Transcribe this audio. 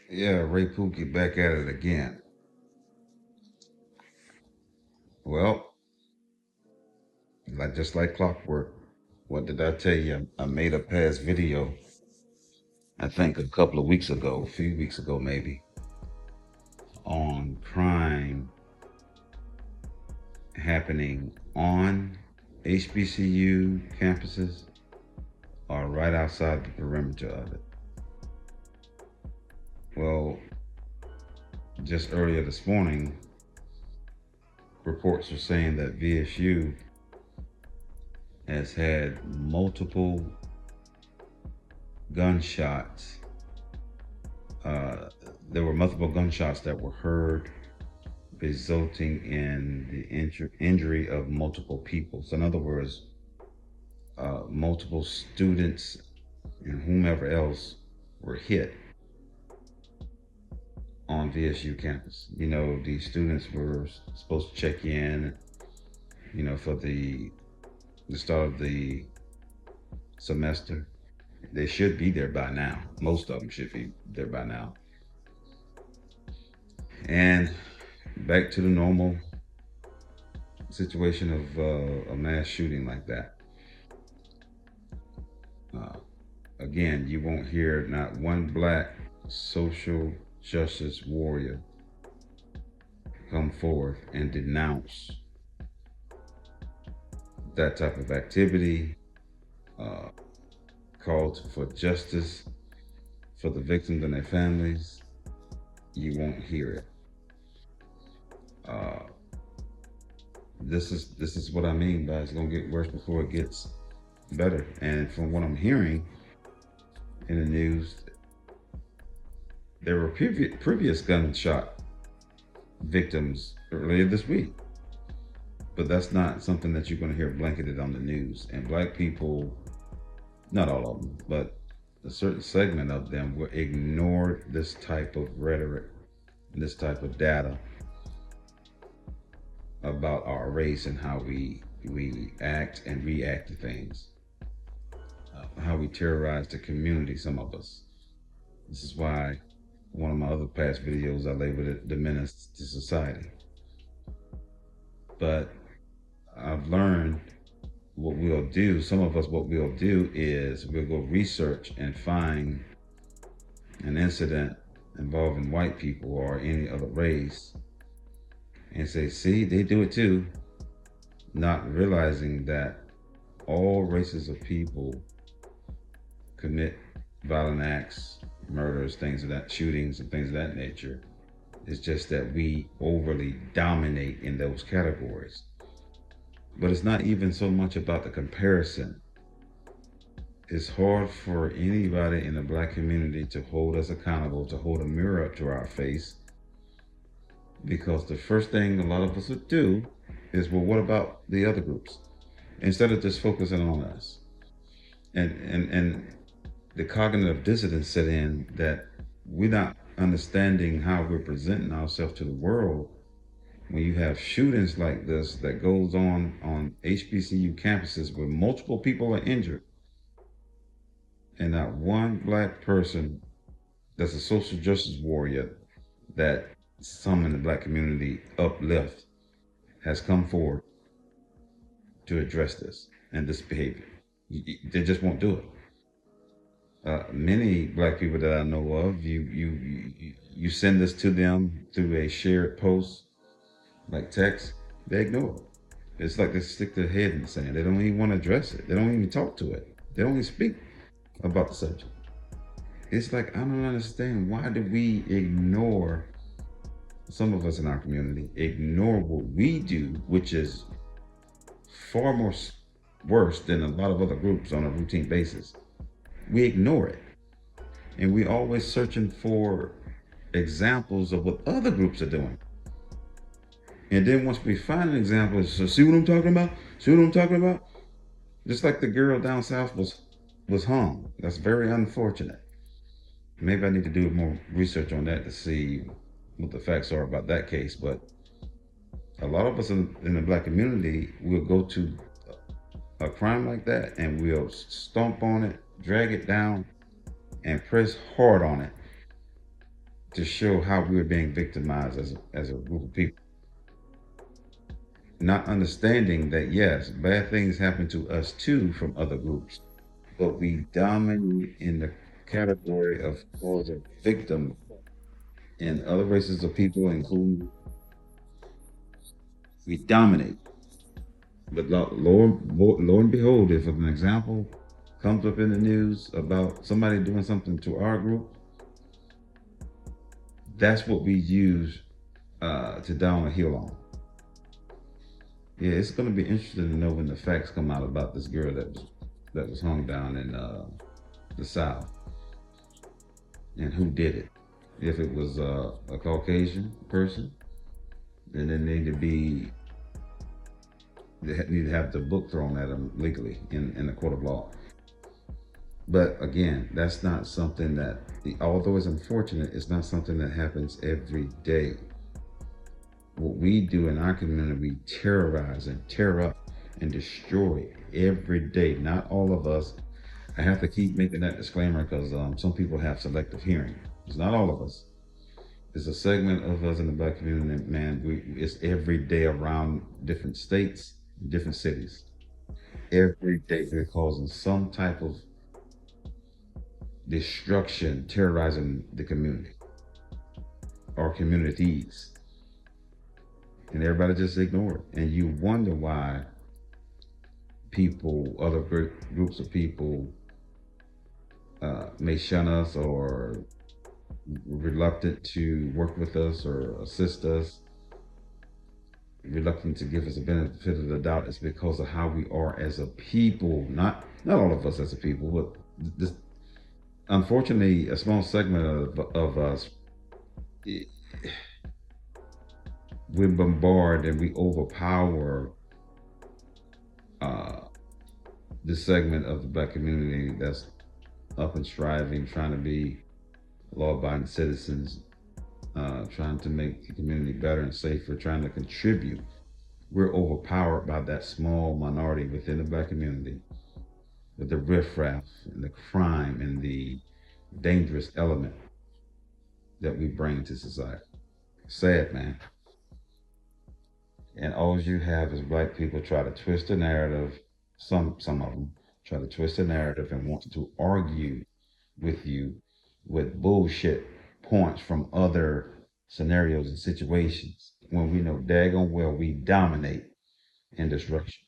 Yeah, Ray Pookie back at it again. Well, just like clockwork. What did I tell you? I made a past video, I think a couple of weeks ago, a few weeks ago maybe, on crime happening on HBCU campuses or right outside the perimeter of it. Well, just earlier this morning, reports are saying that VSU has had multiple gunshots. Uh, there were multiple gunshots that were heard, resulting in the injury of multiple people. So, in other words, multiple students and whomever else were hit on VSU campus. These students were supposed to check in, for the start of the semester. They should be there by now. Most of them should be there by now. And back to the normal situation of a mass shooting like that. Uh, Again, you won't hear not one black social justice warrior come forth and denounce that type of activity, uh, call for justice for the victims and their families. You won't hear it. Uh, this is what I mean by it's gonna get worse before it gets better. And from what I'm hearing in the news, there were previous gunshot victims earlier this week, but that's not something that you're going to hear blanketed on the news. And black people, not all of them, but a certain segment of them will ignore this type of rhetoric, this type of data about our race and how we act and react to things, how we terrorize the community. Some of us. This is why one of my other past videos I labeled it "The Menace to Society." But I've learned what we'll do. Some of us, what we'll do is we'll go research and find an incident involving white people or any other race and say, see, they do it too, not realizing that all races of people commit violent acts, murders, things of that, shootings and things of that nature. It's just that we overly dominate in those categories. But it's not even so much about the comparison. It's hard for anybody in the black community to hold us accountable, to hold a mirror up to our face, because the first thing a lot of us would do is, well, what about the other groups? Instead of just focusing on us. And the cognitive dissonance set in that we're not understanding how we're presenting ourselves to the world when you have shootings like this that goes on HBCU campuses where multiple people are injured and not one black person that's a social justice warrior that some in the black community uplift has come forward to address this and this behavior. They just won't do it. Many black people that I know of, you send this to them through a shared post, like text, they ignore it. It's like they stick their head in the sand. They don't even want to address it. They don't even talk to it. They don't even speak about the subject. It's like, I don't understand, why do we ignore, some of us in our community ignore what we do, which is far more worse than a lot of other groups on a routine basis. We ignore it, and we always searching for examples of what other groups are doing. And then once we find an example, so see what I'm talking about? See what I'm talking about? Just like the girl down south was hung. That's very unfortunate. Maybe I need to do more research on that to see what the facts are about that case. But a lot of us in the black community will go to a crime like that and we'll stomp on it, drag it down, and press hard on it to show how we were being victimized as a group of people, not understanding that yes, bad things happen to us too from other groups, but we dominate in the category of cause of victim in other races of people, including we dominate. But lo and behold, if an example comes up in the news about somebody doing something to our group, that's what we use to down a heel on. Yeah, it's going to be interesting to know when the facts come out about this girl that was hung down in the South and who did it. If it was a Caucasian person, then they need to have the book thrown at them legally in the court of law. But again, that's not something that, although it's unfortunate, it's not something that happens every day. What we do in our community, we terrorize and tear up and destroy every day. Not all of us. I have to keep making that disclaimer because some people have selective hearing. It's not all of us. It's a segment of us in the Black community, man. It's every day around different states, different cities. Every day we're causing some type of destruction, terrorizing the community or communities, and everybody just ignore it. And you wonder why people, other groups of people, may shun us or reluctant to work with us or assist us, reluctant to give us a benefit of the doubt. Is because of how we are as a people. Not all of us as a people, but this, unfortunately, a small segment of us, we bombard and we overpower uh, this segment of the Black community that's up and striving, trying to be law-abiding citizens, trying to make the community better and safer, trying to contribute. We're overpowered by that small minority within the Black community, with the riffraff and the crime and the dangerous element that we bring to society. Sad, man. And all you have is Black people try to twist the narrative. Some of them try to twist the narrative and want to argue with you with bullshit points from other scenarios and situations when we know daggone well we dominate in destruction.